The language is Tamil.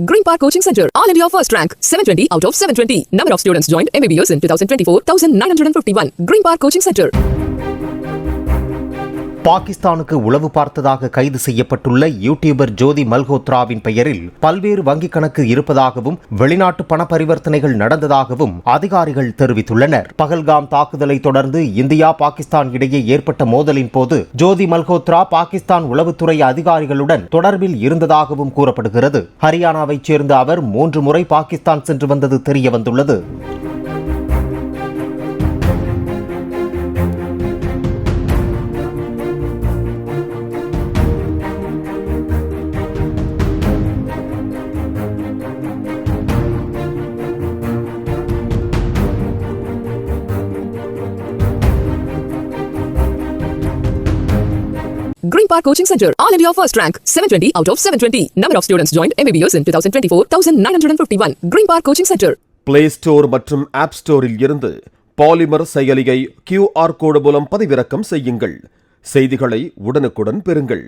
Green Park Coaching Center, All India first rank, 720 out of 720. Number of students joined MBBS in 2024, 1951. Green Park Coaching Center. பாகிஸ்தானுக்கு உளவு பார்த்ததாக கைது செய்யப்பட்டுள்ள யூடியூபர் ஜோதி மல்ஹோத்ராவின் பெயரில் பல்வேறு வங்கிக் கணக்கு இருப்பதாகவும் வெளிநாட்டு பண பரிவர்த்தனைகள் நடந்ததாகவும் அதிகாரிகள் தெரிவித்துள்ளனர். பகல்காம் தாக்குதலை தொடர்ந்து இந்தியா பாகிஸ்தான் இடையே ஏற்பட்ட மோதலின் போது ஜோதி மல்ஹோத்ரா பாகிஸ்தான் உளவுத்துறை அதிகாரிகளுடன் தொடர்பில் இருந்ததாகவும் கூறப்படுகிறது. ஹரியானாவைச் சேர்ந்த அவர் 3 முறை பாகிஸ்தான் சென்று வந்தது தெரியவந்துள்ளது. Green Park Coaching Center, All India first rank, 720 out of 720. Number of students joined MBBS in 2024, 1951. Green Park Coaching Center. Play Store மற்றும் App Storeல் இருந்து பாலிமர் செயலியை QR கோடு மூலம் பதிவிறக்கம் செய்யுங்கள். செய்திகளை உடனுக்குடன் பெறுங்கள்.